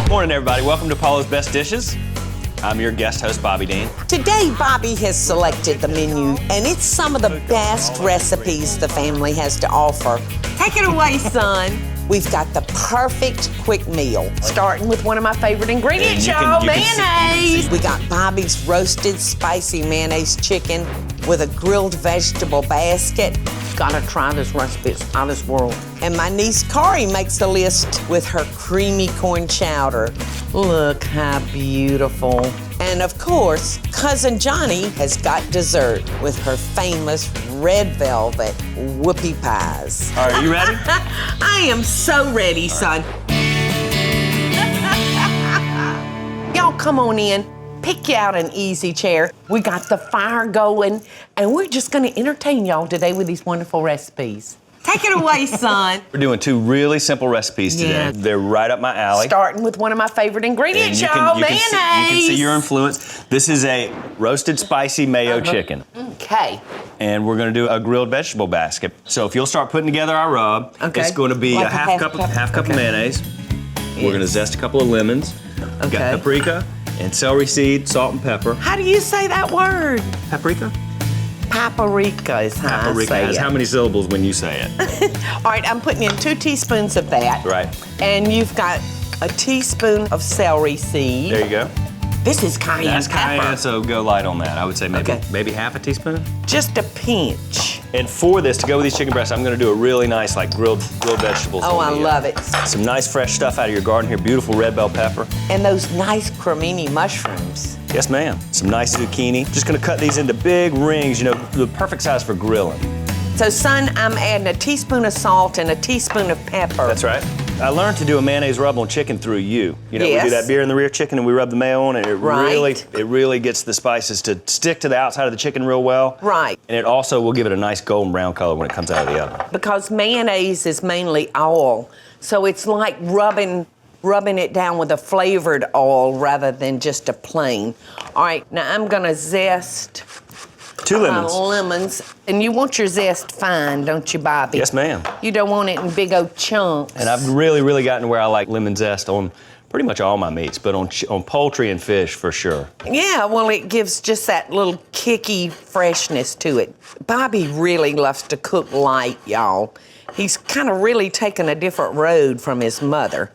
Morning, everybody. Welcome to Paula's Best Dishes. I'm your guest host, Bobby Deen. Today, Bobby has selected the menu, and it's some of the best recipes the family has to offer. Take it away, son. We've got the perfect quick meal. Starting with one of my favorite ingredients, y'all, mayonnaise. We got Bobby's roasted spicy mayonnaise chicken with a grilled vegetable basket. Gotta try this recipe, it's out of this world. And my niece Corrie makes the list with her creamy corn chowder. Look how beautiful. And of course, cousin Johnnie has got dessert with her famous red velvet whoopie pies. All right, are you ready? I am so ready, son. Y'all come on in, pick you out an easy chair. We got the fire going, and we're just gonna entertain y'all today with these wonderful recipes. Take it away, son. We're doing two really simple recipes today. Yeah. They're right up my alley. Starting with one of my favorite ingredients, y'all, mayonnaise. You can see your influence. This is a roasted spicy mayo chicken. Okay. And we're gonna do a grilled vegetable basket. So if you'll start putting together our rub, Okay. it's gonna be Like a half cup of mayonnaise. We're gonna zest a couple of lemons. We've got paprika and celery seed, salt and pepper. How do you say that word? Paprika? Paprika is how Paprika I say has it. how many syllables when you say it? All right, I'm putting in 2 teaspoons of that. Right. And you've got a teaspoon of celery seed. There you go. This is cayenne That's pepper. cayenne, so go light on that. I would say maybe half a teaspoon. Just a pinch. And for this, to go with these chicken breasts, I'm gonna do a really nice, like, grilled vegetables. Oh, I on the, love it. Some nice fresh stuff out of your garden here. Beautiful red bell pepper. And those nice cremini mushrooms. Yes, ma'am. Some nice zucchini. Just gonna cut these into big rings, you know, the perfect size for grilling. So, son, I'm adding a teaspoon of salt and a teaspoon of pepper. That's right. I learned to do a mayonnaise rub on chicken through you. You know, we do Yes. that beer in the rear chicken and we rub the mayo on it. It Right. really gets the spices to stick to the outside of the chicken real well. Right. And it also will give it a nice golden brown color when it comes out of the oven. Because mayonnaise is mainly oil, so it's like rubbing it down with a flavored oil rather than just a plain. All right, now I'm gonna zest 2 lemons. lemons. And you want your zest fine, don't you, Bobby? Yes, ma'am. You don't want it in big old chunks. And I've really gotten to where I like lemon zest on pretty much all my meats, but on poultry and fish for sure. Yeah, well, it gives just that little kicky freshness to it. Bobby really loves to cook light, y'all. He's kind of really taken a different road from his mother.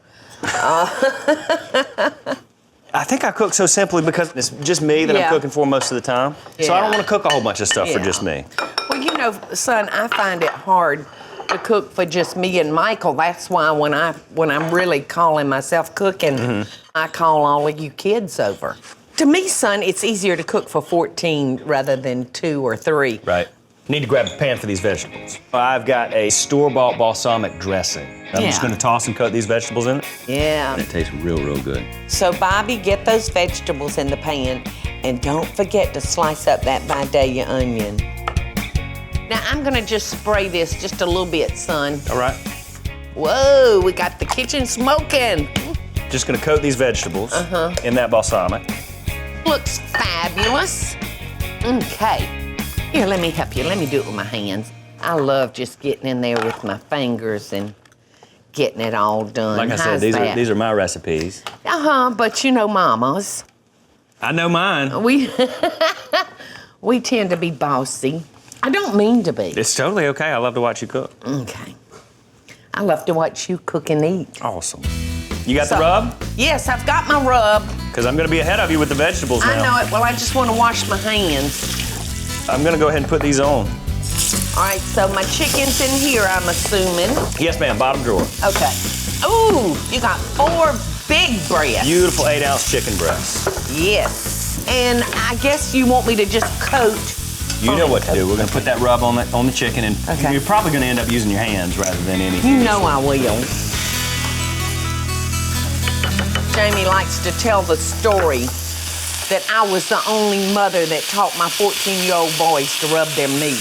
I think I cook so simply because it's just me that I'm cooking for most of the time. So I don't want to cook a whole bunch of stuff for just me. Well, you know, son, I find it hard to cook for just me and Michael. That's why when I'm really calling myself cooking, I call all of you kids over. To me, son, it's easier to cook for 14 rather than 2 or 3. Right. Need to grab a pan for these vegetables. I've got a store-bought balsamic dressing. I'm just gonna toss and coat these vegetables in it. Yeah. And it tastes real good. So, Bobby, get those vegetables in the pan, and don't forget to slice up that Vidalia onion. Now, I'm gonna just spray this just a little bit, son. All right. Whoa, we got the kitchen smoking. Just gonna coat these vegetables in that balsamic. Looks fabulous. Okay. Here, let me help you. Let me do it with my hands. I love just getting in there with my fingers and getting it all done. Like I said, these are my recipes. But you know mamas. I know mine. We tend to be bossy. I don't mean to be. It's totally okay. I love to watch you cook. Okay. I love to watch you cook and eat. Awesome. You got the rub? Yes, I've got my rub. Because I'm gonna be ahead of you with the vegetables now. I know it. Well, I just want to wash my hands. I'm gonna go ahead and put these on. All right, so my chicken's in here, I'm assuming. Yes, ma'am, bottom drawer. Okay. Ooh, you got 4 big breasts. Beautiful 8-ounce chicken breasts. Yes. And I guess you want me to just coat. You know what to do. We're gonna put that rub on the chicken, and Okay. you're probably gonna end up using your hands rather than anything. You know I will. Jamie likes to tell the story that I was the only mother that taught my 14-year-old boys to rub their meat.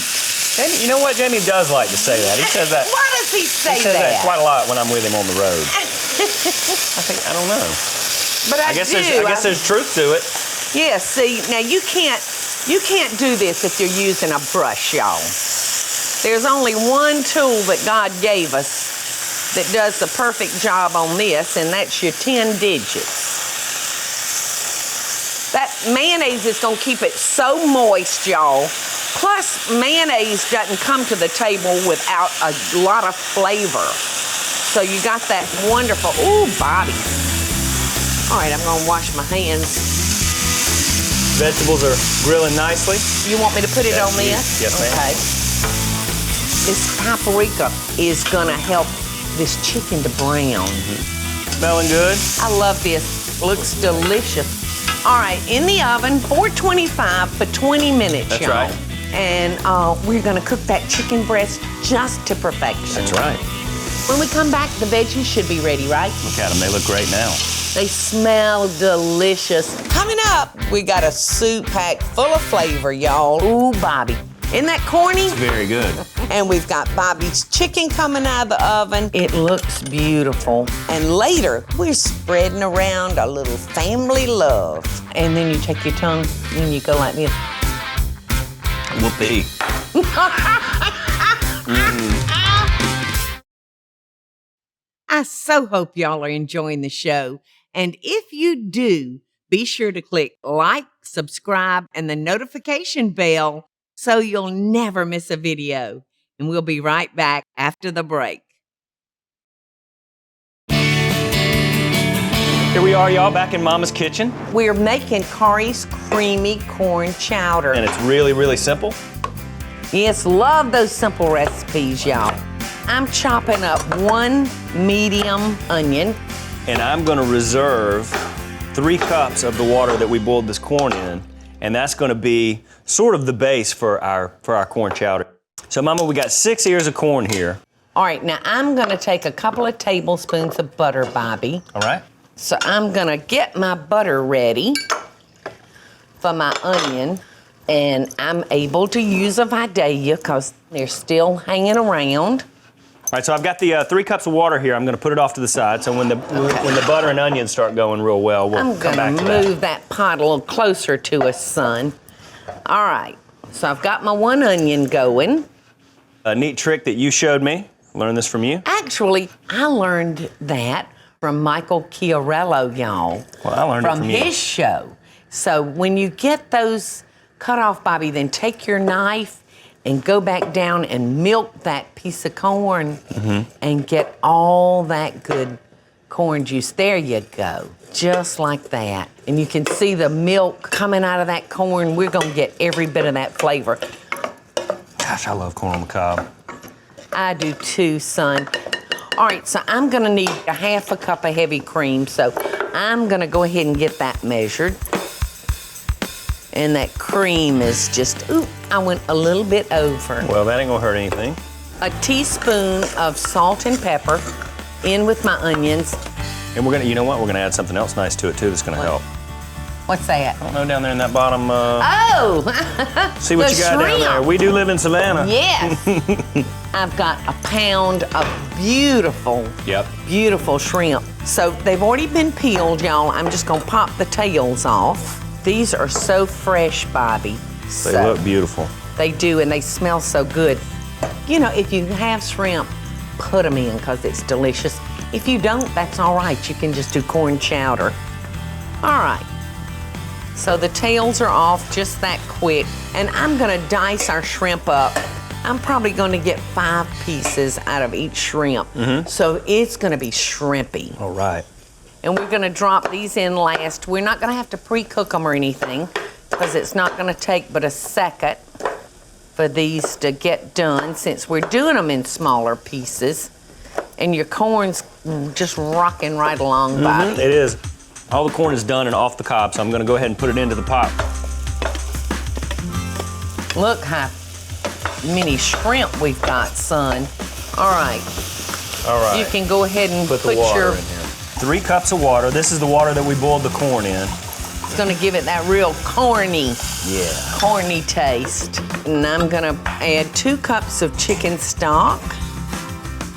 Jamie, you know what? Jamie does like to say that. He says that. Why does he say He says that that? quite a lot when I'm with him on the road. I don't know. But I guess do. I guess there's truth to it. Yeah, see, now you can't do this if you're using a brush, y'all. There's only one tool that God gave us, that does the perfect job on this, and that's your 10 digits. That mayonnaise is gonna keep it so moist, y'all. Plus, mayonnaise doesn't come to the table without a lot of flavor. So you got that wonderful, ooh, body. All right, I'm gonna wash my hands. Vegetables are grilling nicely. You want me to put it on this? Yes, ma'am. Okay. This paprika is gonna help this chicken to brown. Smelling good. I love this. Looks delicious. All right, in the oven, 425 for 20 minutes, That's y'all. right. And we're gonna cook that chicken breast just to perfection. That's right. When we come back, the veggies should be ready, right? Look at them, they look great now. They smell delicious. Coming up, we got a soup pack full of flavor, y'all. Ooh, Bobby. Isn't that corny? It's very good. And we've got Bobby's chicken coming out of the oven. It looks beautiful. And later, we're spreading around a little family love. And then you take your tongue and you go like this. Whoopie. I so hope y'all are enjoying the show. And if you do, be sure to click like, subscribe, and the notification bell so you'll never miss a video. And we'll be right back after the break. Here we are, y'all, back in Mama's kitchen. We're making Corrie's creamy corn chowder. And it's really, really simple. Yes, love those simple recipes, y'all. I'm chopping up 1 medium onion. And I'm gonna reserve 3 cups of the water that we boiled this corn in. And that's gonna be sort of the base for our corn chowder. So Mama, we got 6 ears of corn here. All right, now I'm gonna take a couple of tablespoons of butter, Bobby. All right. So I'm gonna get my butter ready for my onion. And I'm able to use a Vidalia because they're still hanging around. All right, so I've got the 3 cups of water here. I'm gonna put it off to the side. So when the butter and onions start going real well, we'll come back to that. I'm gonna move that pot a little closer to us, son. All right, so I've got my 1 onion going. A neat trick that you showed me. Learned this from you. Actually, I learned that from Michael Chiarello, y'all. Well, I learned it from you. his show. So when you get those cut off, Bobby, then take your knife and go back down and milk that piece of corn and get all that good corn juice. There you go, just like that. And you can see the milk coming out of that corn. We're gonna get every bit of that flavor. Gosh, I love corn on the cob. I do too, son. All right, so I'm gonna need a 1/2 cup of heavy cream, so I'm gonna go ahead and get that measured. And that cream is just, ooh, I went a little bit over. Well, that ain't gonna hurt anything. A teaspoon of salt and pepper in with my onions. And we're gonna, you know what? We're gonna add something else nice to it too that's gonna help. What's that? I don't know, down there in that bottom, Oh! see what the you got down there. shrimp. We do live in Savannah. Yes. I've got a pound of beautiful, beautiful shrimp. So they've already been peeled, y'all. I'm just gonna pop the tails off. These are so fresh, Bobby. They look beautiful. They do, and they smell so good. You know, if you have shrimp, put them in because it's delicious. If you don't, that's all right. You can just do corn chowder. All right. So the tails are off just that quick. And I'm gonna dice our shrimp up. I'm probably gonna get 5 pieces out of each shrimp. So it's gonna be shrimpy. All right. And we're gonna drop these in last. We're not gonna have to pre-cook them or anything because it's not gonna take but a second for these to get done since we're doing them in smaller pieces. And your corn's just rocking right along, Bobby. It is. All the corn is done and off the cob, so I'm gonna go ahead and put it into the pot. Look how many shrimp we've got, son. All right. All right. You can go ahead and put the water your... in here. 3 cups of water. This is the water that we boiled the corn in. It's gonna give it that real corny taste. And I'm gonna add 2 cups of chicken stock.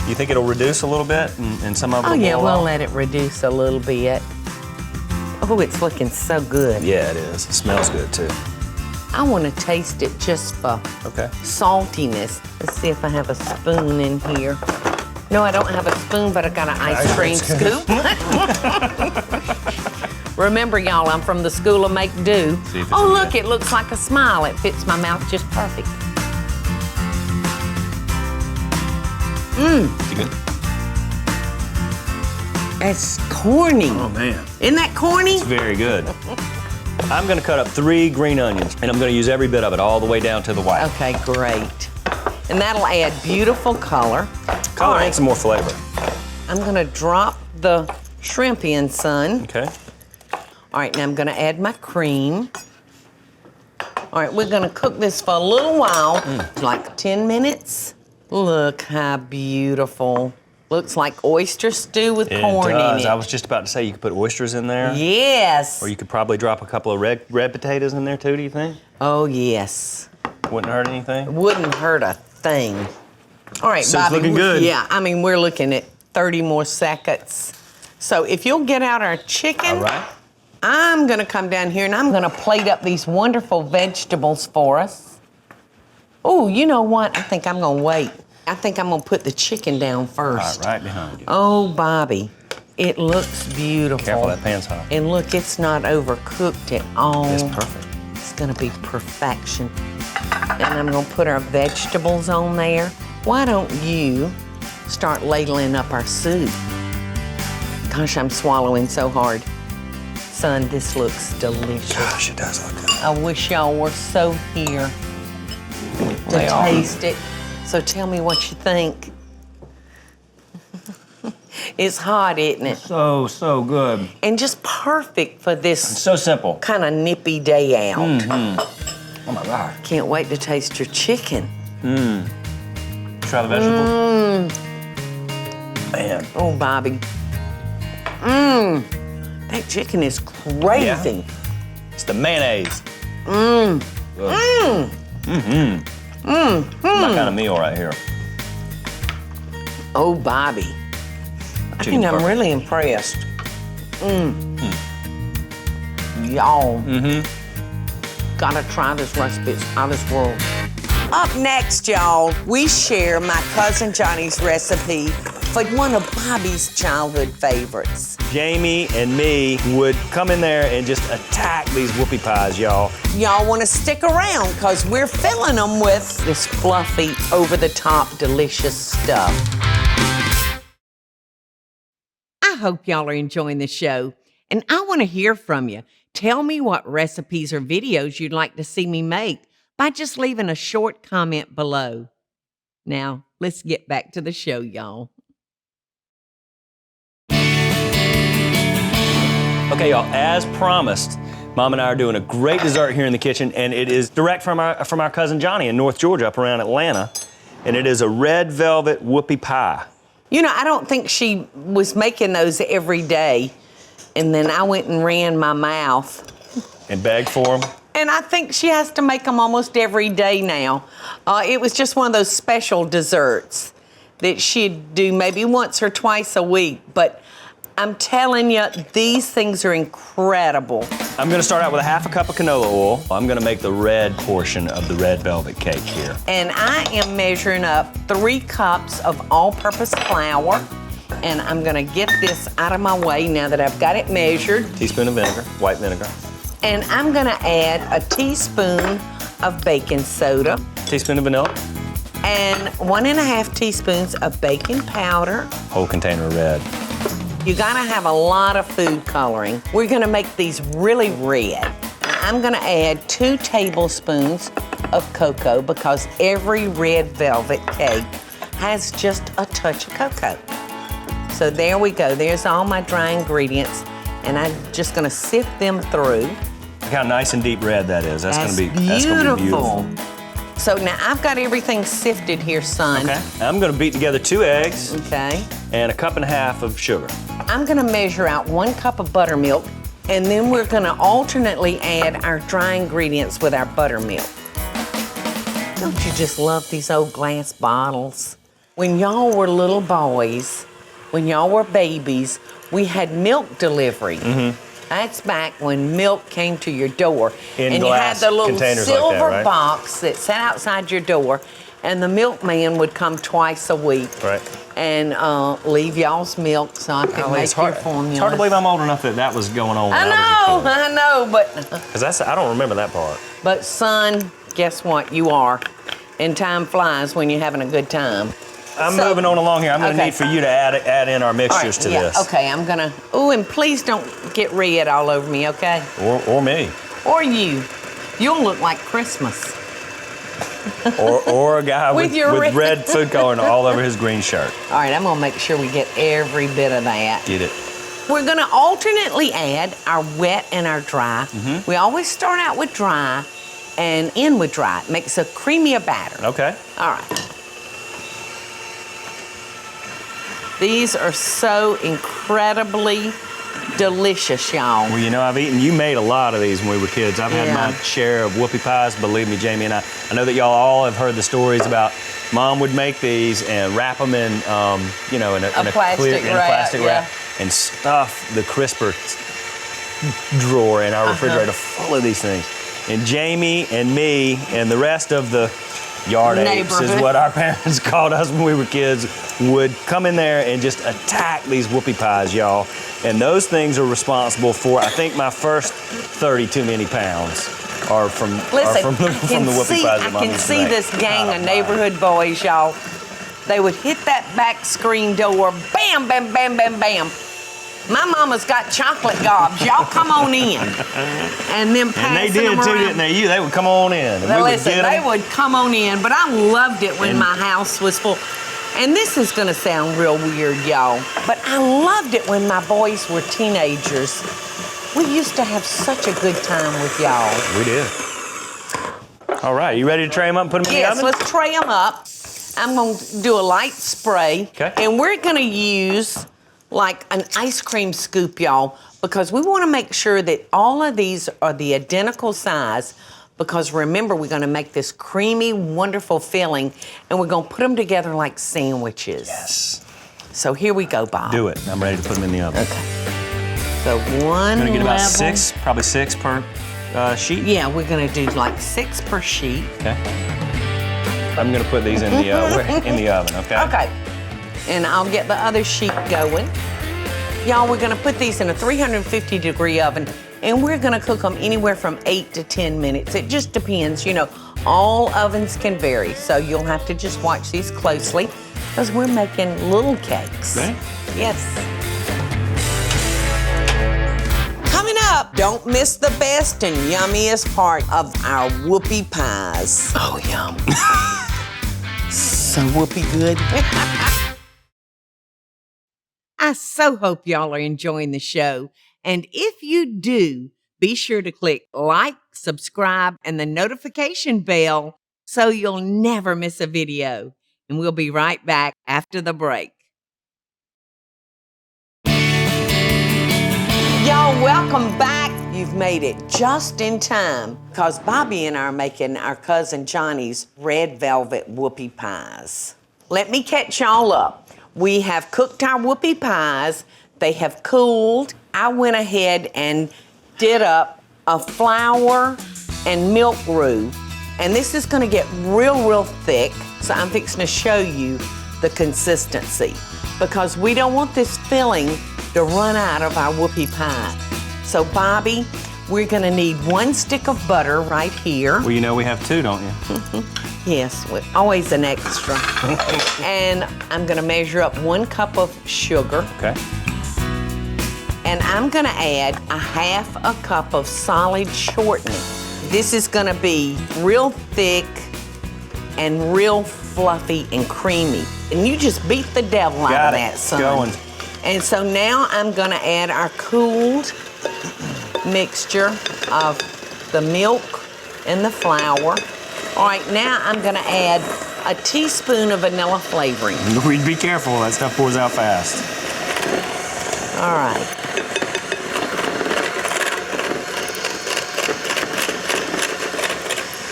You think it'll reduce a little bit and some of it will yeah, boil we'll off? let it reduce a little bit. Oh, it's looking so good. Yeah, it is. It smells good too. I wanna taste it just for saltiness. Let's see if I have a spoon in here. No, I don't have a spoon, but I got an ice cream scoop. Remember, y'all, I'm from the school of make do. Oh, look, it looks like a smile. It fits my mouth just perfect. Is it good? It's corny. Oh, man. Isn't that corny? It's very good. I'm gonna cut up 3 green onions, and I'm gonna use every bit of it all the way down to the white. Okay, great. And that'll add beautiful color. Color and some more flavor. I'm gonna drop the shrimp in, son. Okay. All right, now I'm gonna add my cream. All right, we're gonna cook this for a little while, like 10 minutes. Look how beautiful. Looks like oyster stew with corn in it. I was just about to say you could put oysters in there. Yes. Or you could probably drop a couple of red potatoes in there too, do you think? Oh, yes. Wouldn't hurt anything? Wouldn't hurt a thing. All right, Soup's Bobby. looking good. Yeah, I mean, we're looking at 30 more seconds. So if you'll get out our chicken, All right. I'm gonna come down here and I'm gonna plate up these wonderful vegetables for us. Oh, you know what? I think I'm gonna wait. I think I'm gonna put the chicken down first. Right behind you. Oh, Bobby, it looks beautiful. Careful, that pan's hot. And look, it's not overcooked at all. It's perfect. It's gonna be perfection. And I'm gonna put our vegetables on there. Why don't you start ladling up our soup? Gosh, I'm swallowing so hard. Son, this looks delicious. Gosh, it does look good. I wish y'all were so here to taste it. So tell me what you think. It's hot, isn't it? So good. And just perfect for this So simple. kind of nippy day out. Oh my God. Can't wait to taste your chicken. Try the vegetables. Man. Oh, Bobby. That chicken is crazy. It's the mayonnaise. My kind of meal right here. Oh, Bobby. I Chicken's think I'm perfect. really impressed. Y'all. Gotta try this recipe. It's out of this world. Up next, y'all, we share my cousin Johnny's recipe for one of Bobby's childhood favorites. Jamie and me would come in there and just attack these whoopie pies, y'all. Y'all want to stick around because we're filling them with this fluffy, over-the-top, delicious stuff. I hope y'all are enjoying the show, and I want to hear from you. Tell me what recipes or videos you'd like to see me make by just leaving a short comment below. Now, let's get back to the show, y'all. Okay, y'all, as promised, Mom and I are doing a great dessert here in the kitchen, and it is direct from our cousin Johnnie in North Georgia, up around Atlanta, and it is a red velvet whoopie pie. You know, I don't think she was making those every day, and then I went and ran my mouth. And begged for them. And I think she has to make them almost every day now. It was just one of those special desserts that she'd do maybe once or twice a week, but I'm telling you, these things are incredible. I'm gonna start out with a half a cup of canola oil. I'm gonna make the red portion of the red velvet cake here. And I am measuring up 3 cups of all-purpose flour. And I'm gonna get this out of my way now that I've got it measured. Teaspoon of vinegar, white vinegar. And I'm gonna add a teaspoon of baking soda Teaspoon of vanilla. and 1.5 teaspoons of baking powder. Whole container of red. You gotta have a lot of food coloring. We're gonna make these really red. I'm gonna add 2 tablespoons of cocoa because every red velvet cake has just a touch of cocoa. So there we go. There's all my dry ingredients, and I'm just gonna sift them through. Look how nice and deep red that is. That's gonna be beautiful. So now I've got everything sifted here, son. Okay. I'm gonna beat together 2 eggs Okay. and 1.5 cups of sugar. I'm gonna measure out 1 cup of buttermilk, and then we're gonna alternately add our dry ingredients with our buttermilk. Don't you just love these old glass bottles? When y'all were little boys, when y'all were babies, we had milk delivery. That's back when milk came to your door. In and you had glass the little containers like that, silver right? box that sat outside your door, and the milkman would come twice a week. Right. And leave y'all's milk so I could make your formula. It's hard to believe I'm old enough that was going on when I know, but... Because I don't remember that part. But son, guess what? You are. And time flies when you're having a good time. I'm moving on along here. I'm going to Okay. need for you to add in our mixtures to this. Okay, I'm going to... Oh, and please don't get red all over me, okay? Or me. Or you. You'll look like Christmas. or a guy With with your red food coloring all over his green shirt. All right, I'm going to make sure we get every bit of that. Get it. We're going to alternately add our wet and our dry. Mm-hmm. We always start out with dry and end with dry. It makes a creamier batter. Okay. All right. These are so incredibly delicious, y'all. Well, you know, you made a lot of these when we were kids. I've had my share of whoopie pies, believe me, Jamie and I. I know that y'all all have heard the stories about Mom would make these and wrap them in, in a plastic wrap and stuff the crisper drawer in our refrigerator full of these things. And Jamie and me and the rest of the yard apes is what our parents called us when we were kids, would come in there and just attack these whoopie pies, y'all. And those things are responsible for, I think, my first 30 too many pounds are from the whoopie pies that Mom I can used to see make. this gang of neighborhood boys, y'all. They would hit that back screen door, bam, bam, bam, bam, bam. My mama's got chocolate gobs. Y'all come on in. And then And they passing did them too, around. didn't they? They would come on in. And Now we listen, would get they them. would come on in, but I loved it when my house was full. And this is gonna sound real weird, y'all, but I loved it when my boys were teenagers. We used to have such a good time with y'all. We did. All right, you ready to tray them up and put them in the Yes, oven? let's tray them up. I'm gonna do a light spray. Okay. And we're gonna use like an ice cream scoop, y'all, because we wanna make sure that all of these are the identical size, because remember, we're gonna make this creamy, wonderful filling, and we're gonna put them together like sandwiches. Yes. So here we go, Bob. Do it. I'm ready to put them in the oven. Okay. So one I'm gonna get about level. probably six per sheet. Yeah, we're gonna do like 6 per sheet. Okay. I'm gonna put these in the oven. Okay. Okay. And I'll get the other sheet going. Y'all, we're gonna put these in a 350-degree oven, and we're gonna cook them anywhere from 8 to 10 minutes. It just depends, you know, all ovens can vary, so you'll have to just watch these closely, because we're making little cakes. Ready? Yes. Coming up, don't miss the best and yummiest part of our whoopie pies. Oh, yum. So whoopie good. I so hope y'all are enjoying the show. And if you do, be sure to click like, subscribe, and the notification bell so you'll never miss a video. And we'll be right back after the break. Y'all, welcome back. You've made it just in time, because Bobby and I are making our cousin Johnnie's red velvet whoopie pies. Let me catch y'all up. We have cooked our whoopie pies. They have cooled. I went ahead and did up a flour and milk roux. And this is gonna get real thick. So I'm fixing to show you the consistency, because we don't want this filling to run out of our whoopie pie. So Bobby, we're gonna need 1 stick of butter right here. Well, you know we have 2, don't you? Yes, always an extra. And I'm gonna measure up 1 cup of sugar. Okay. And I'm gonna add a 1/2 cup of solid shortening. This is gonna be real thick and real fluffy and creamy. And you just beat the devil out of that, son. Going. And so now I'm gonna add our cooled mixture of the milk and the flour. All right, now I'm gonna add a teaspoon of vanilla flavoring. Be careful, that stuff pours out fast. All right.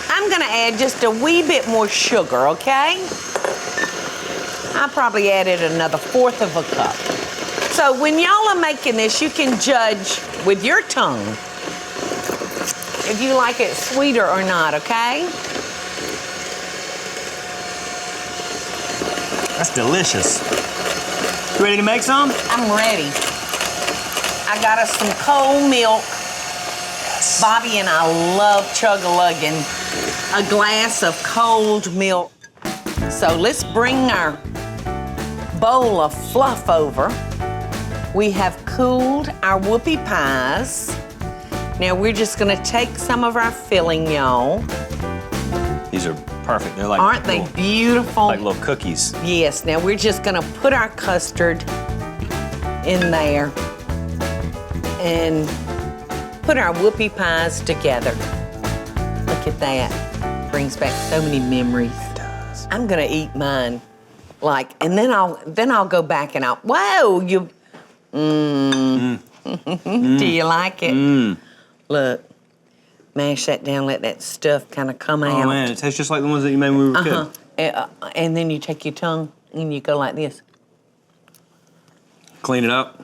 I'm gonna add just a wee bit more sugar, okay? I probably added another 1/4 of a cup. So when y'all are making this, you can judge with your tongue if you like it sweeter or not, okay? That's delicious. You ready to make some? I'm ready. I got us some cold milk. Yes. Bobby and I love chug-a-lugging a glass of cold milk. So let's bring our bowl of fluff over. We have cooled our whoopie pies. Now we're just gonna take some of our filling, y'all. These are perfect. They're like Aren't they beautiful? like little cookies. Yes, now we're just gonna put our custard in there and put our whoopie pies together. Look at that. Brings back so many memories. It does. I'm gonna eat mine. And then I'll go back and whoa, you do you like it? Look. Mash that down, let that stuff kind of come out. Oh man, it tastes just like the ones that you made when we were kids. And then you take your tongue and you go like this. Clean it up.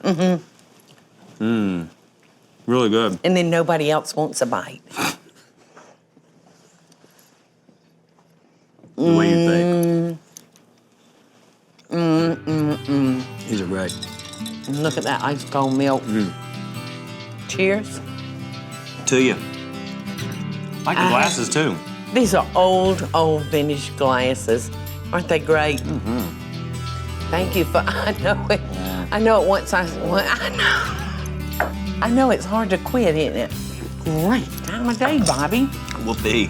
Really good. And then nobody else wants a bite. The way you think. These are great. And look at that ice cold milk. Cheers. To you. I like the glasses too. These are old vintage glasses. Aren't they great? Thank you for, I know it once I know it's hard to quit, isn't it? Great time of day, Bobby. Whoopie.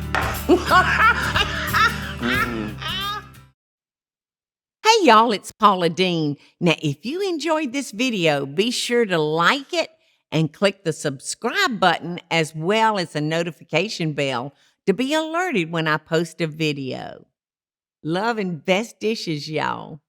Hey y'all, it's Paula Deen. Now, if you enjoyed this video, be sure to like it and click the subscribe button as well as the notification bell to be alerted when I post a video. Love and best dishes, y'all.